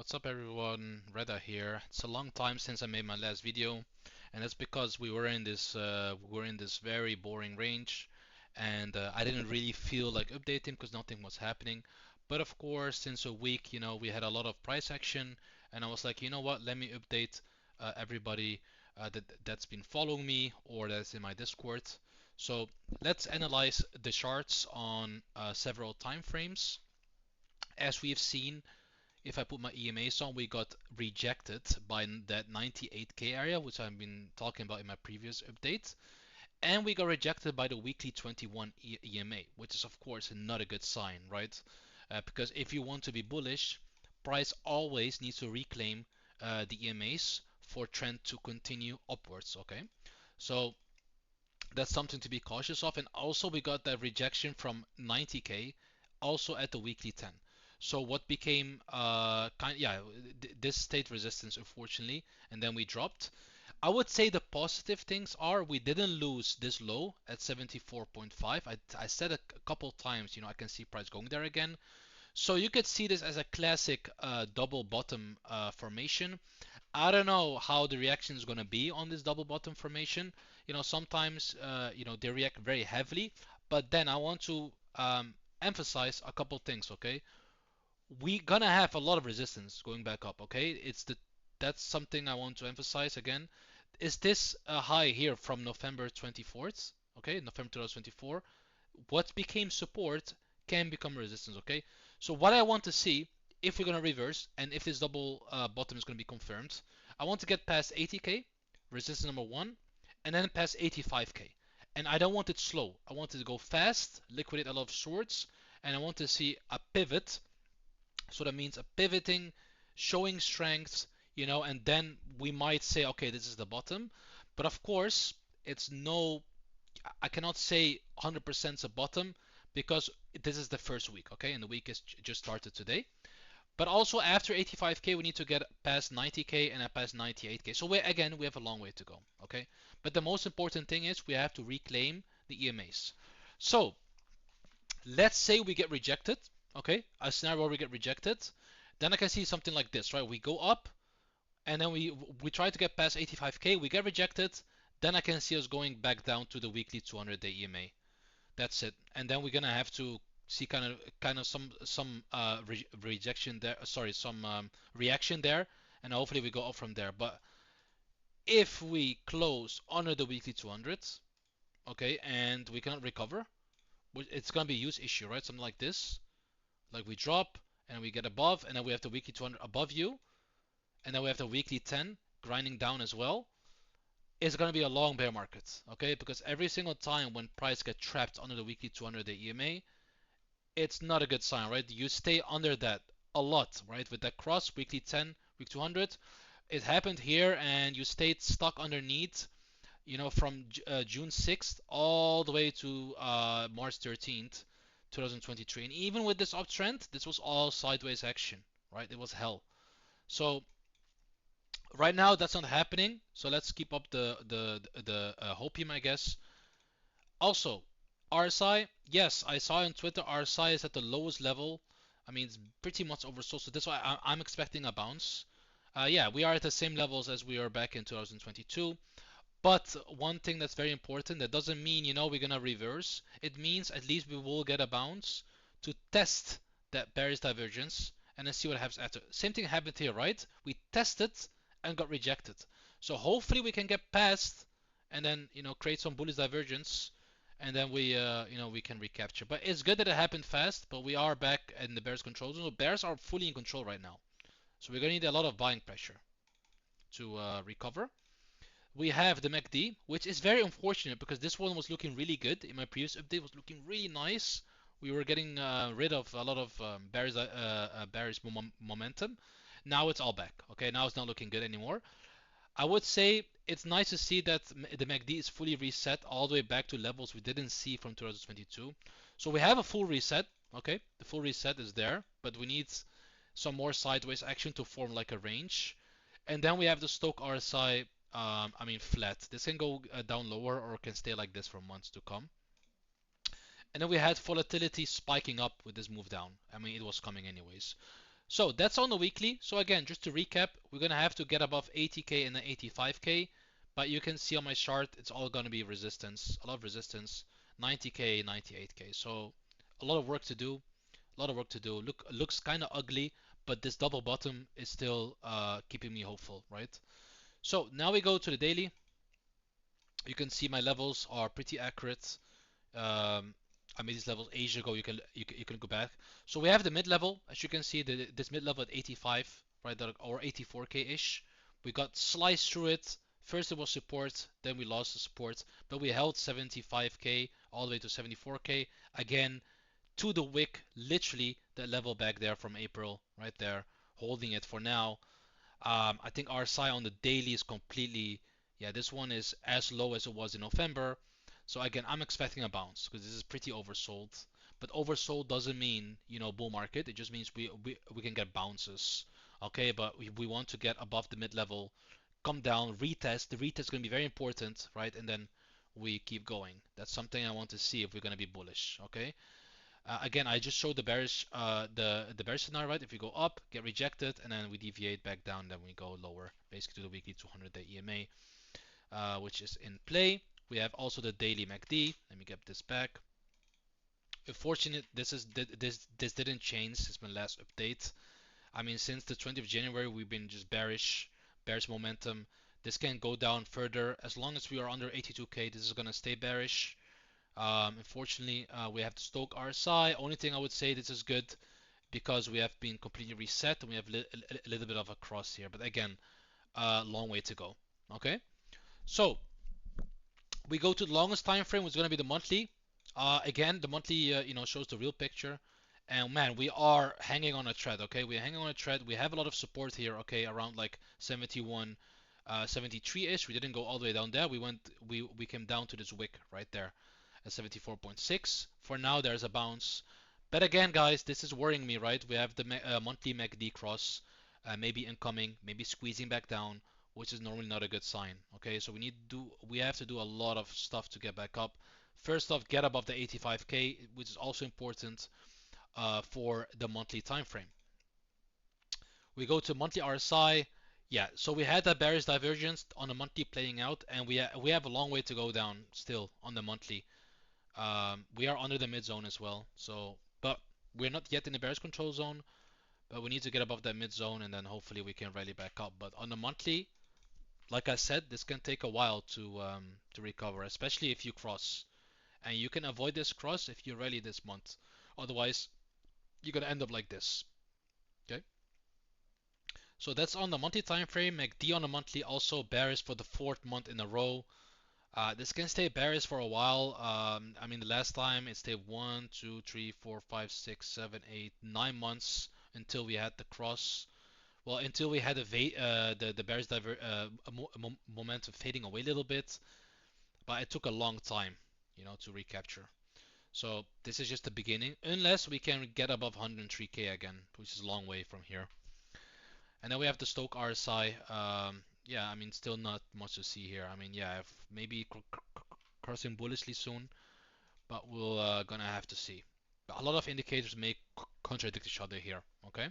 What's up everyone, Reda here. It's a long time since I made my last video, and that's because we were in this very boring range, and I didn't really feel like updating because nothing was happening. But of course, since a week, we had a lot of price action, and I was like, you know what, let me update everybody that's been following me or that's in my Discord. So let's analyze the charts on several time frames. As we have seen, if I put my EMAs on, we got rejected by that 98k area, which I've been talking about in my previous update. And we got rejected by the weekly 21 EMA, which is of course not a good sign, right? Because if you want to be bullish, price always needs to reclaim the EMAs for trend to continue upwards, okay? So that's something to be cautious of. And also we got that rejection from 90k also at the weekly 10. So what became this stayed resistance unfortunately, and then we dropped. I would say the positive things are we didn't lose this low at 74.5. I said a couple times, I can see price going there again. So you could see this as a classic double bottom formation. I don't know how the reaction is going to be on this double bottom formation. Sometimes they react very heavily, but then I want to emphasize a couple things. Okay, we gonna have a lot of resistance going back up. Okay, that's something I want to emphasize again. Is this a high here from November 24th? Okay, November 2024. What became support can become resistance. Okay, so what I want to see, if we're gonna reverse and if this double bottom is gonna be confirmed, I want to get past 80k, resistance number one, and then past 85k. And I don't want it slow. I want it to go fast, liquidate a lot of shorts, and I want to see a pivot. So that means a pivoting, showing strength, and then we might say, okay, this is the bottom. But of course, I cannot say 100% a bottom because this is the first week, okay? And the week is just started today. But also after 85k, we need to get past 90k and past 98k. So we have a long way to go, okay? But the most important thing is we have to reclaim the EMAs. So let's say we get rejected, okay? A scenario where we get rejected, then I can see something like this, right? We go up, and then we try to get past 85k, we get rejected, then I can see us going back down to the weekly 200-day EMA. That's it, and then we're gonna have to see kind of some rejection there. Sorry, some reaction there, and hopefully we go up from there. But if we close under the weekly 200, okay, and we cannot recover, it's gonna be a huge issue, right? Something like this, like we drop and we get above, and then we have the weekly 200 above you, and then we have the weekly 10 grinding down as well. It's going to be a long bear market, okay? Because every single time when price gets trapped under the weekly 200-day EMA, it's not a good sign, right? You stay under that a lot, right? With that cross, weekly 10, week 200, it happened here, and you stayed stuck underneath, from June 6th all the way to March 13th, 2023. And even with this uptrend, this was all sideways action, right? It was hell. So right now that's not happening, so let's keep up the hopium, I guess. Also, RSI, yes, I saw on Twitter RSI is at the lowest level. I mean, it's pretty much oversold, so that's why I'm expecting a bounce. Yeah, we are at the same levels as we were back in 2022. But one thing that's very important, that doesn't mean, we're gonna reverse. It means at least we will get a bounce to test that bearish divergence and then see what happens after. Same thing happened here, right? We tested and got rejected. So hopefully we can get past and then create some bullish divergence, and then we can recapture. But it's good that it happened fast. But we are back in the bears control zone. So bears are fully in control right now. So we're gonna need a lot of buying pressure to recover. We have the MACD, which is very unfortunate because this one was looking really good in my previous update. Was looking really nice. We were getting rid of a lot of bearish momentum. Now it's all back. Okay, now it's not looking good anymore. I would say it's nice to see that the MACD is fully reset all the way back to levels we didn't see from 2022. So we have a full reset. Okay, the full reset is there, but we need some more sideways action to form like a range. And then we have the Stochk RSI. Flat. This can go down lower or can stay like this for months to come. And then we had volatility spiking up with this move down. I mean, it was coming anyways. So that's on the weekly. So again, just to recap, we're gonna have to get above 80k and then 85k. But you can see on my chart, it's all gonna be resistance, a lot of resistance, 90k, 98k. So a lot of work to do, a lot of work to do. Looks kind of ugly, but this double bottom is still keeping me hopeful, right? So now we go to the daily. You can see my levels are pretty accurate. Um, I made these levels ages ago. You can go back. So we have the mid level, as you can see, this mid level at 85, right, or 84k ish. We got sliced through it. First it was support, then we lost the support, but we held 75k all the way to 74k. Again, to the wick, literally that level back there from April, right there, holding it for now. I think RSI on the daily is completely, yeah, this one is as low as it was in November. So again, I'm expecting a bounce because this is pretty oversold. But oversold doesn't mean, bull market. It just means we can get bounces. Okay, but we want to get above the mid level, come down, retest. The retest is going to be very important, right? And then we keep going. That's something I want to see if we're going to be bullish. Okay. Again, I just showed the bearish the bearish scenario, right? If we go up, get rejected, and then we deviate back down, then we go lower, basically to the weekly 200-day EMA, which is in play. We have also the daily MACD. Let me get this back. Unfortunate, this didn't change since my last update. I mean, since the 20th of January, we've been just bearish momentum. This can go down further as long as we are under 82k. This is gonna stay bearish. Unfortunately, we have to stoke RSI. Only thing I would say, this is good because we have been completely reset and we have a little bit of a cross here. But again, long way to go. Okay, so we go to the longest time frame, which is going to be the monthly. Again, the monthly, shows the real picture. And man, we are hanging on a thread. Okay, we're hanging on a thread. We have a lot of support here. Okay, around like 71, 73-ish. We didn't go all the way down there. We came down to this wick right there at 74.6. For now, there's a bounce. But again, guys, this is worrying me, right? We have the monthly MACD cross, maybe incoming, maybe squeezing back down, which is normally not a good sign. Okay, so we have to do a lot of stuff to get back up. First off, get above the 85k, which is also important for the monthly time frame. We go to monthly RSI. Yeah, so we had that bearish divergence on the monthly playing out, and we have a long way to go down still on the monthly. We are under the mid zone as well, so but we're not yet in the bearish control zone. But we need to get above that mid zone, and then hopefully we can rally back up. But on the monthly, like I said, this can take a while to recover, especially if you cross. And you can avoid this cross if you rally this month. Otherwise, you're gonna end up like this. Okay. So that's on the monthly time frame. MACD on the monthly also bearish for the fourth month in a row. This can stay bearish for a while. I mean, the last time it stayed 1, 2, 3, 4, 5, 6, 7, 8, 9 months until we had the cross. Well, until we had the bearish momentum fading away a little bit, but it took a long time, to recapture. So this is just the beginning, unless we can get above 103k again, which is a long way from here. And then we have the Stoke RSI. Yeah, I mean, still not much to see here. I mean, yeah, if maybe crossing bullishly soon, but we'll gonna have to see. But a lot of indicators may contradict each other here. Okay.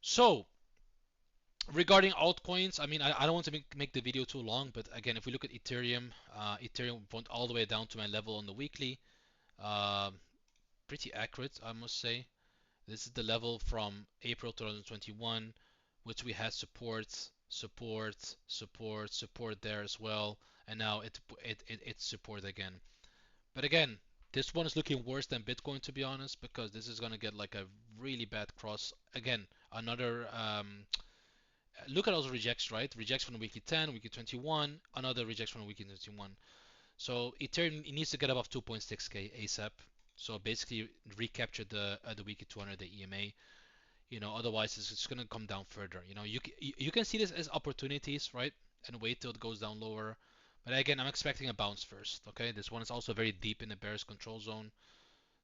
So regarding altcoins, I mean, I don't want to make the video too long, but again, if we look at Ethereum, Ethereum went all the way down to my level on the weekly. Uh, Pretty accurate, I must say. This is the level from April 2021, which we had support there as well, and now it's support again. But again, this one is looking worse than Bitcoin, to be honest, because this is gonna get like a really bad cross. Again, another look at those rejects, right? Rejects from the weekly 10, weekly 21, another rejection from the weekly 21. So Ethereum, it needs to get above 2.6k ASAP. So basically recapture the weekly 200 EMA. Otherwise it's just gonna come down further. You can see this as opportunities, right? And wait till it goes down lower. But again, I'm expecting a bounce first. Okay, this one is also very deep in the bearish control zone.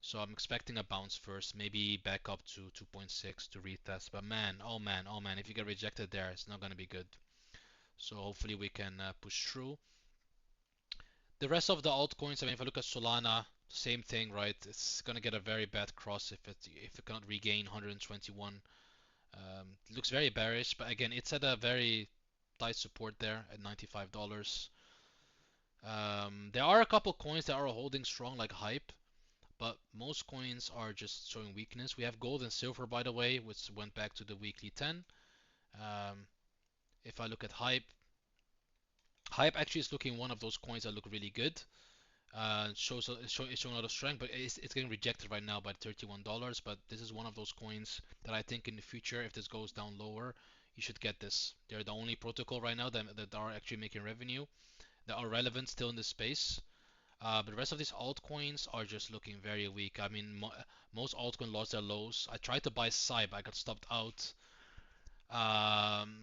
So I'm expecting a bounce first, maybe back up to 2.6 to retest. But man, oh man, oh man, if you get rejected there, it's not gonna be good. So hopefully we can push through. The rest of the altcoins, I mean, if I look at Solana, Same thing, right? It's gonna get a very bad cross if it cannot regain 121. It looks very bearish, but again, it's at a very tight support there at $95. There are a couple coins that are holding strong, like Hype, but most coins are just showing weakness. We have gold and silver, by the way, which went back to the weekly 10. Um, if I look at Hype, Hype actually is looking one of those coins that look really good. It's showing a lot of strength, but it's getting rejected right now by $31. But this is one of those coins that I think in the future, if this goes down lower, you should get this. They're the only protocol right now that are actually making revenue, that are relevant still in this space. But the rest of these altcoins are just looking very weak. I mean, most altcoins lost their lows. I tried to buy Psy, but I got stopped out.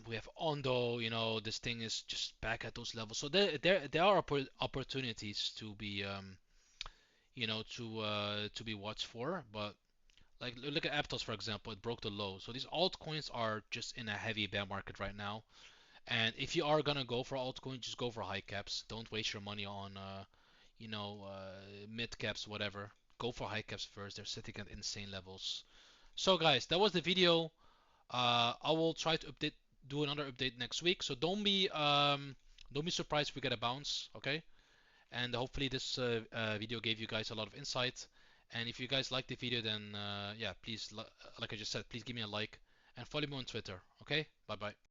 We have Ondo, this thing is just back at those levels. So there are opportunities to be to be watched for. But like look at Aptos for example, it broke the low. So these altcoins are just in a heavy bear market right now. And if you are gonna go for altcoin, just go for high caps. Don't waste your money on mid caps, whatever. Go for high caps first. They're sitting at insane levels. So guys, that was the video. I will try to do another update next week. So don't be surprised if we get a bounce, okay? And hopefully this video gave you guys a lot of insight. And if you guys like the video, then yeah, please, like I just said, please give me a like and follow me on Twitter, okay? Bye bye.